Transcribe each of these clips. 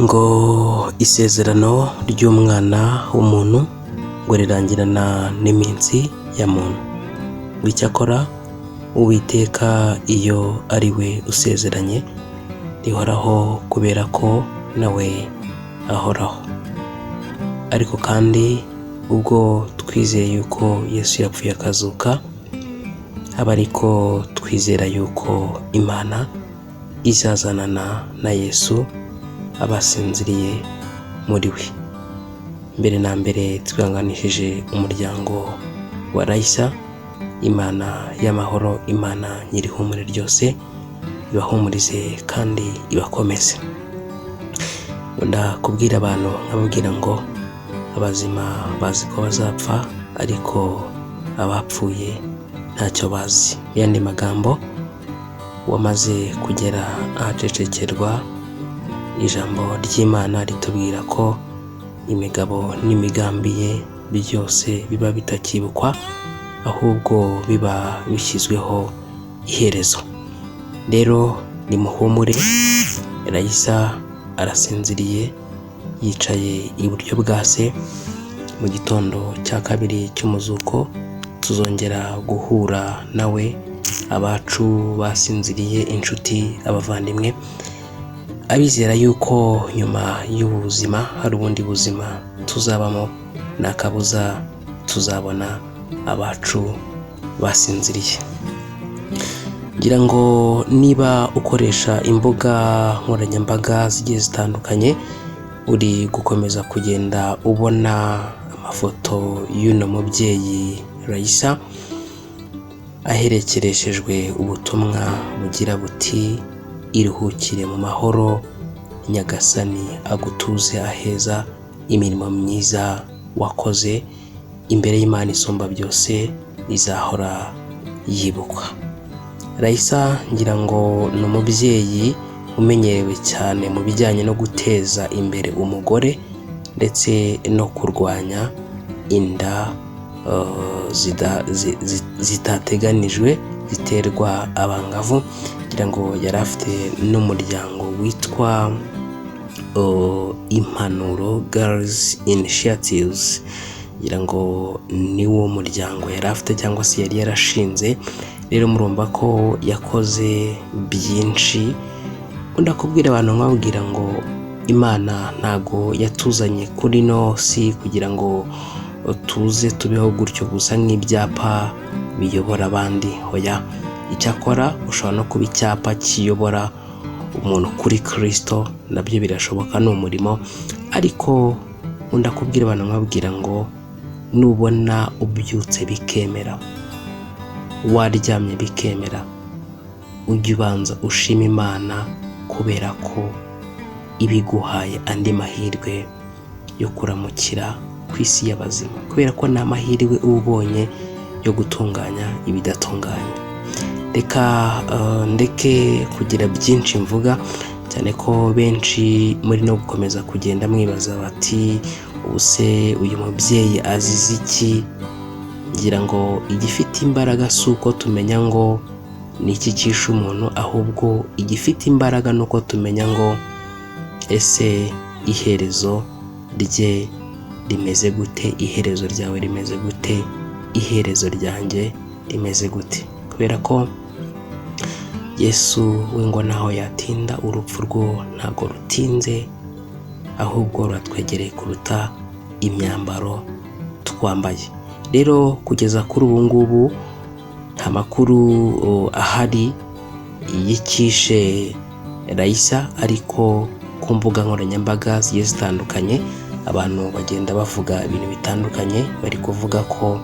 ngo isezerano ry'umwana w'umuntu ngo rirangirana n'iminsi ya muntu. Icyakora Uwiteka iyo ari we usezeranye rihoraho kubera ko nawe ahoraho. Ariko kandi ubwo twizeye yuko Yesu yapfuye akazuka, aba ariko twizera yuko Imana izazanana na Yesu abasinziriye muri we. Mbere na mbere twihanganishije umuryango wa Raissa. Imana y'amahoro, Imana nyirihumure ryose ibahumurize kandi ibakomeze. Ndakubwira abantu nkababwira ngo abazima bazi ko bazapfa, ariko abapfuye ntacyo bazi. Yandi magambo, wamaze kugera ahacecekerwa, ijambo ry'Imana ritubwira ko imigabo n'imigambi ye byose biba bitakibukwa, ahubwo biba bishyizweho iherezo. Rero nimuhumure, Raissa arasinziriye yicaye iburyo bwa se. Mu gitondo cya kabiri cy'umuzuko tuzongera guhura nawe, abacu basinziriye, inshuti, abavandimwe, abizera yuko nyuma y'ubu buzima hari ubundi buzima tuzabamo, nta kabuza tuzabona abacu basinziriye. Ngira ngo niba ukoresha imbuga nkoranyambaga zigiye zitandukanye, uri gukomeza kugenda ubona amafoto y'uno mubyeyi Raissa aherekereshejwe ubutumwa bugira buti: iruhukire mu mahoro, Nyagasani agutuze aheza, imirimo myiza wakoze imbere y'Imana isumba byose izahora yibukwa. Raissa ngira ngo ni umubyeyi umenyerewe cyane mu bijyanye no guteza imbere umugore ndetse no kurwanya inda zitateganijwe ziterwa abangavu. Ngira ngo yari afite n'umuryango witwa Impanuro Girls Initiatives. Ngira ngo ni wo muryango yari afite cyangwa se yari yarashinze. Rero murumva ko yakoze byinshi. Ndakubwira abantu nkabwira ngo Imana ntago yatuzanye kuri no si kugira ngo tuze tubeho gutyo gusa nk'ibyapa biyobora abandi. Hoya, icyakora ushobora no kuba icyapa kiyobora umuntu kuri Kristo, nabyo birashoboka, ni umurimo. Ariko ndakubwira abantu nkabwira ngo nubona ubyutse bikemera, waryamye bikemera, ujye ubanza ushima Imana, kubera ko ibiguhaye andi mahirwe yo kuramukira ku isi y'abazima, kubera ko nta mahirwe uba ubonye yo gutunganya ibidatunganye. Reka ndeke kugira byinshi mvuga, cyane ko benshi muri no gukomeza kugenda mwibaza bati ubuse uyu mubyeyi azize iki? Ngira ngo igifite imbaraga si uko tumenya ngo ni iki cyishe umuntu, ahubwo igifite imbaraga ni uko tumenya ngo ese iherezo rye rimeze gute, iherezo ryawe rimeze gute, iherezo ryanjye rimeze gute. Kubera ko Yesu we ngo naho yatinda, urupfu rwo ntago rutinze, ahubwo ruratwegereye kuruta imyambaro twambaye. Rero kugeza kuri ubu ngubu nta makuru ahari y'icyishe Raissa, ariko ku mbuga nkoranyambaga zigiye zitandukanye abantu bagenda bavuga ibintu bitandukanye. Bari kuvuga ko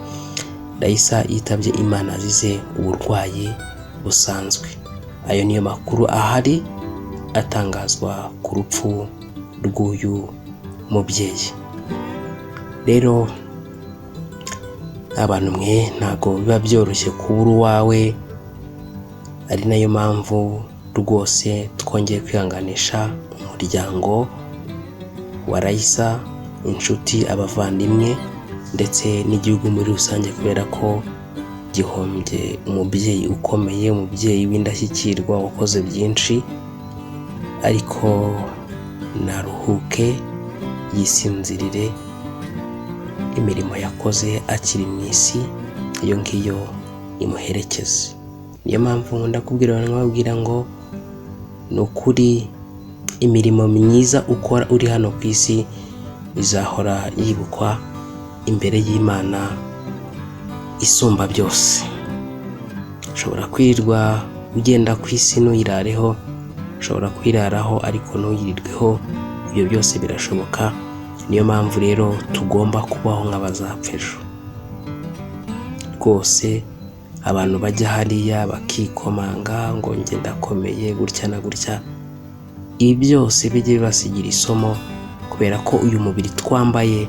Raissa yitabye Imana azize uburwayi busanzwe. Ayo niyo makuru ahari atangazwa ku rupfu rw'uyu mubyeyi. Rero abantu mwe ntago biba byoroshye kubura uwawe, ari nayo mpamvu rwose twongeye kwihanganisha umuryango wa Raissa, inshuti, abavandimwe ndetse n'igihugu muri rusange, kubera ko gihombye umubyeyi ukomeye, umubyeyi w'indashyikirwa wakoze byinshi. Ariko naruhuke yisinzirire imirimo yakoze akiri mu isi, iyo ngiyo imuherekeze. Niyo mpamvu ndakubwira ngo ni ukuri imirimo myiza ukora uri hano ku isi izahora yibukwa imbere y'Imana isumba byose. Ushobora kwirirwa ugenda ku isi ntuyirareho, ushobora kwiraraho ariko ntuyirirweho, ibyo byose birashoboka. Niyo mpamvu rero tugomba kubaho nk'abazapfa ejo. Rwose abantu bajya hariya bakikomanga ngo njye ndakomeye gutya na gutya, ibi byose bijye bibasigira isomo, kubera ko uyu mubiri twambaye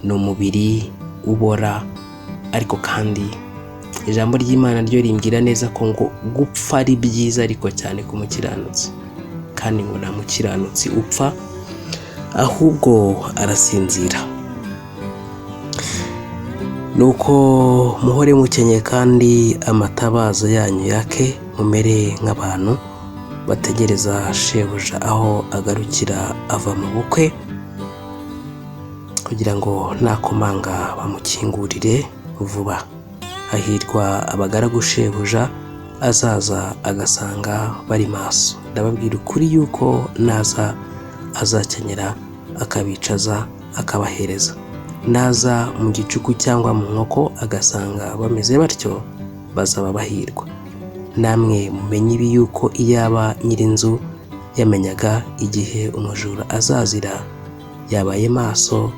ni umubiri ubora, ariko kandi ijambo ry'Imana ryo rimbwira neza ko ngo gupfa ari byiza, ariko cyane ku mukiranutsi, kandi ngo nta mukiranutsi upfa ahubwo arasinzira. Nuko muhore mukenye kandi amatabaza yanyu yake, mumere nk'abantu bategereza shebuja aho agarukira ava mu bukwe, kugira ngo nakomanga bamukingurire vuba. Hahirwa abagaragu shebuja azaza agasanga bari maso. Ndababwira ukuri yuko naza azakenyera akabicaza akabahereza. Naza mu gicuku cyangwa mu nkoko agasanga bameze batyo, bazaba bahirwa. Namwe mumenye ibi yuko iyaba nyir'inzu yamenyaga igihe umujura azazira, yabaye maso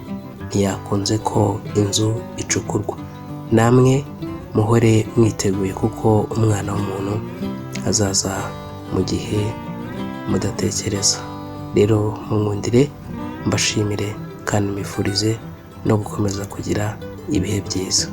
ntiyakunze ko inzu icukurwa. Namwe muhore mwiteguye, kuko umwana w'umuntu azaza mu gihe mudatekereza. Rero munkundire, mbashimire kandi mbifurize no gukomeza kugira ibihe byiza.